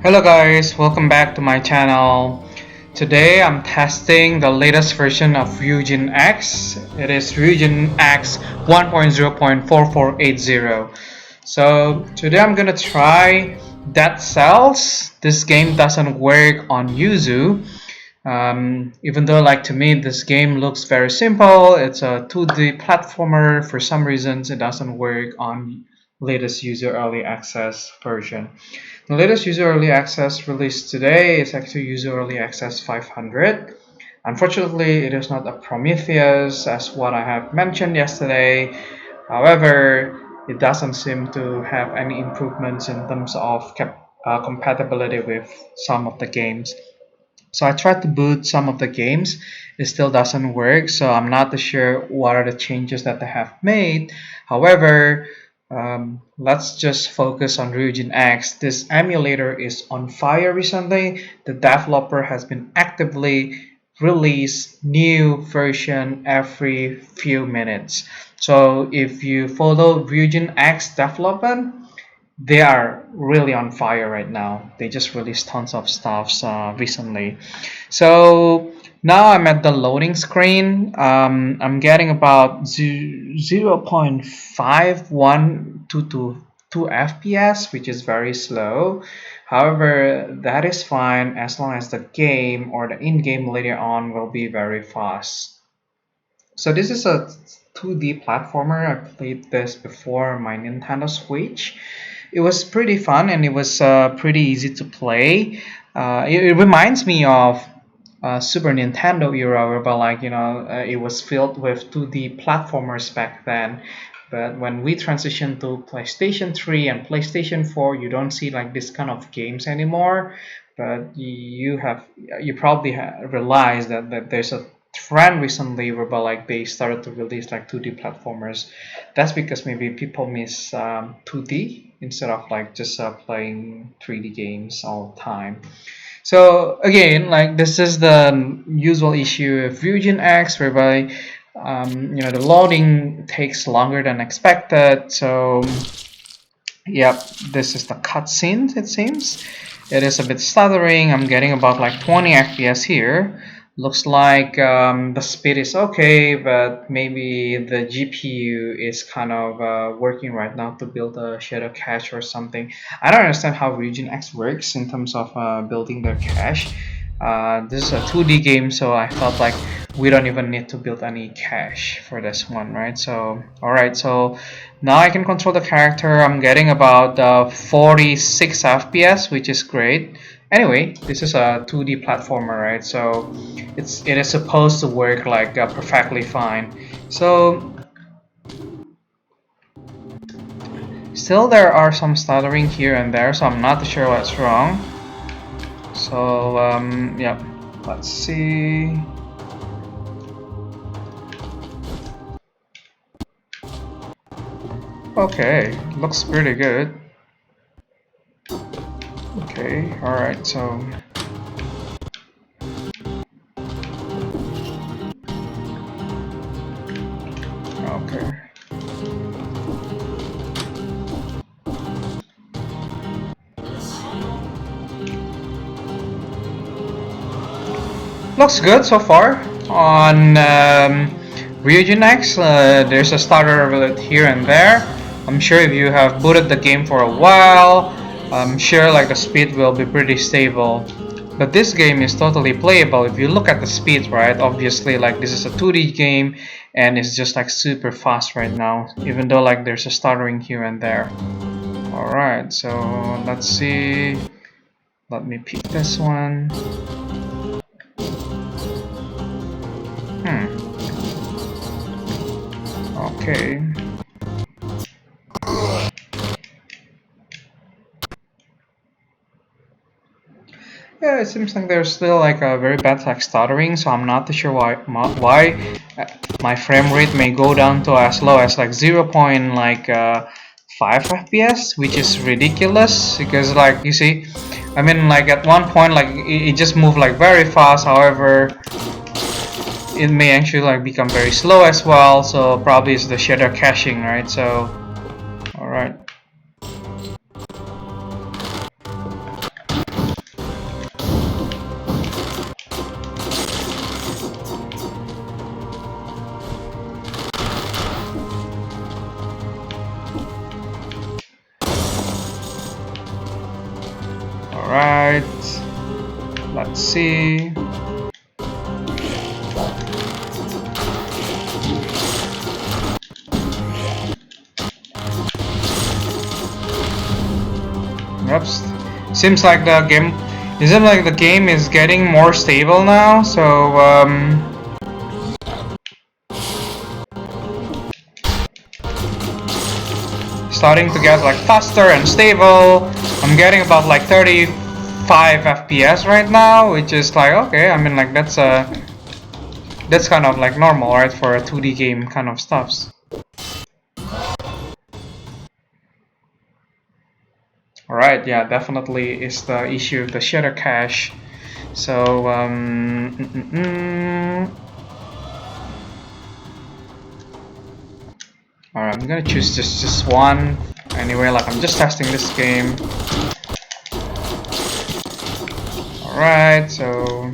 Hello guys, welcome back to my channel. Today I'm testing the latest version of RyujinX. It is RyujinX 1.0.4480. So today I'm gonna try Dead Cells. This game doesn't work on Yuzu. Even though to me this game looks very simple, it's a 2D platformer. For some reasons it doesn't work on latest user early access version. The latest user early access released today is actually user early access 500. Unfortunately, it is not a Prometheus as what I have mentioned yesterday. However, it doesn't seem to have any improvements in terms of compatibility with some of the games. So I tried to boot some of the games, it still doesn't work, so I'm not sure what are the changes that they have made. However, let's just focus on RyujinX. This emulator is on fire recently. The developer has been actively release new version every few minutes. So if you follow RyujinX development, they are really on fire right now. They just released tons of stuff recently. So now I'm at the loading screen. I'm getting about 0.5122 FPS, which is very slow. However, that is fine as long as the game or the in-game later on will be very fast. So this is a 2D platformer. I played this before on my Nintendo Switch. It was pretty fun and it was pretty easy to play. It reminds me of Super Nintendo era, where it was filled with 2D platformers back then. But when we transitioned to PlayStation 3 and PlayStation 4, you don't see this kind of games anymore. But you probably realized that there's a trend recently where they started to release 2D platformers. That's because maybe people miss 2D instead of just playing 3D games all the time. So again, this is the usual issue of RyujinX, whereby the loading takes longer than expected. So yep, this is the cutscene. It seems it is a bit stuttering. I'm getting about 20 FPS here. Looks like the speed is okay, but maybe the GPU is kind of working right now to build a shadow cache or something. I don't understand how RyujinX works in terms of building their cache. This is a 2D game, so I felt like we don't even need to build any cache for this one, right? So alright, so now I can control the character. I'm getting about 46 FPS, which is great. Anyway, this is a 2D platformer, right? So it is supposed to work perfectly fine. So still there are some stuttering here and there, so I'm not sure what's wrong. So yeah, let's see. Okay, looks pretty good. Okay, alright, so okay. Looks good so far. On RyujinX, there's a stutter alert here and there. I'm sure if you have booted the game for a while, I'm sure the speed will be pretty stable. But this game is totally playable. If you look at the speed, right, obviously this is a 2D game and it's just super fast right now, even though there's a stuttering here and there. Alright, so let's see. Let me pick this one. Okay. Yeah, it seems like there's still a very bad stuttering, so I'm not too sure why my frame rate may go down to as low as 0.5 FPS, which is ridiculous because you see, I mean at one point it just moved very fast. However, it may actually become very slow as well, so probably it's the shader caching, right? So alright. Alright, let's see. Yep. Seems like the game is getting more stable now. So starting to get like faster and stable. I'm getting about like 35 FPS right now, which is like okay. I mean like that's kind of like normal, right, for a 2D game kind of stuffs. Alright, yeah, definitely is the issue of the shader cache. So, alright, I'm gonna choose just one. Anyway, like I'm just testing this game. Alright, so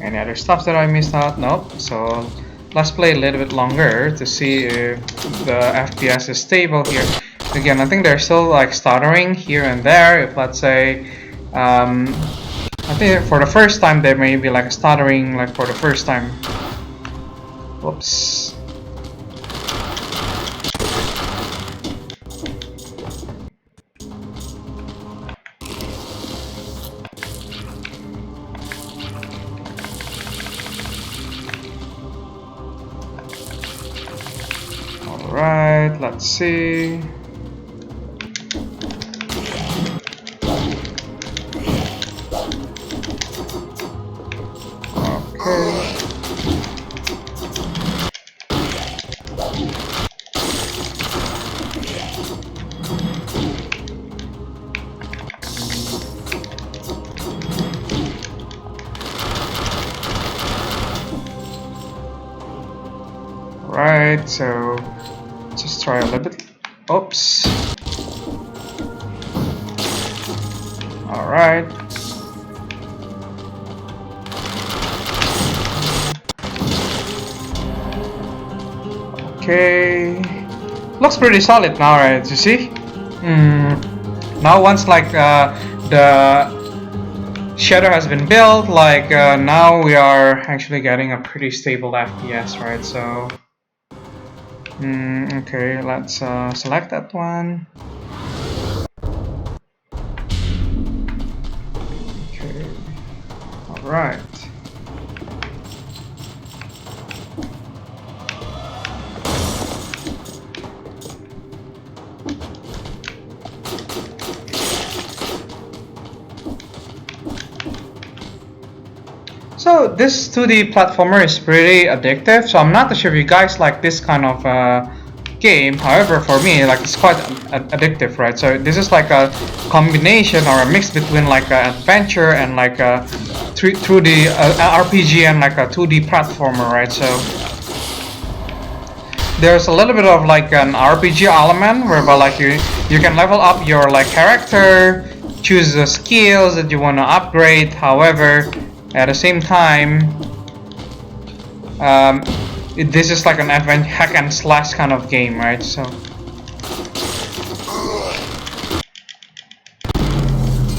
any other stuff that I missed out? Nope. So let's play a little bit longer to see if the FPS is stable here. Again, I think they're still like stuttering here and there. If let's say, I think for the first time there may be like stuttering like for the first time. Whoops. Alright, let's see. Okay. Right, so just try a little bit. Oops. Alright. Okay. Looks pretty solid now, right? You see? Now once like the shader has been built, like now we are actually getting a pretty stable FPS, right? So okay, let's select that one. Okay, alright. So this 2D platformer is pretty addictive, so I'm not sure if you guys like this kind of game. However, for me, like it's quite addictive, right? So this is like a combination or a mix between like an adventure and like a 2D RPG and like a 2D platformer, right? So there's a little bit of like an RPG element whereby like you can level up your like character, choose the skills that you want to upgrade. However, at the same time, this is like an hack and slash kind of game, right? So,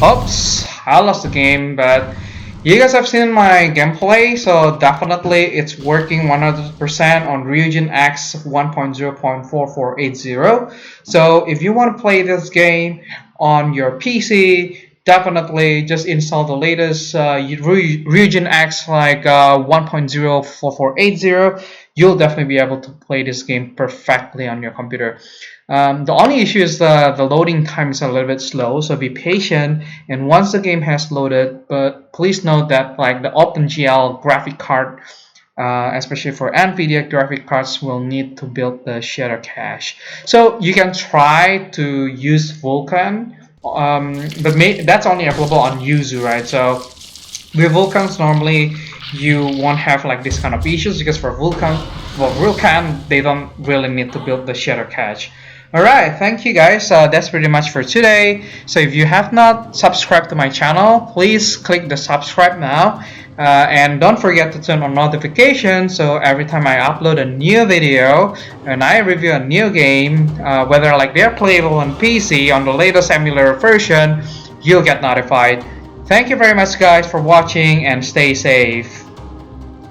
oops, I lost the game, but you guys have seen my gameplay, so definitely it's working 100% on RyujinX 1.0.4480. So if you want to play this game on your PC, definitely just install the latest RyujinX like 1.04480. You'll definitely be able to play this game perfectly on your computer. The only issue is the loading time is a little bit slow, so be patient. And once the game has loaded, but please note that like the OpenGL graphic card, especially for NVIDIA graphic cards, will need to build the shader cache. So you can try to use Vulkan. But that's only available on Yuzu, right? So with Vulkans normally you won't have like this kind of issues because for Vulkan they don't really need to build the shader cache. Alright, thank you guys. That's pretty much for today. So if you have not subscribed to my channel, please click the subscribe now. And don't forget to turn on notifications so every time I upload a new video and I review a new game, whether like they're playable on PC on the latest emulator version, you'll get notified. Thank you very much guys for watching and stay safe.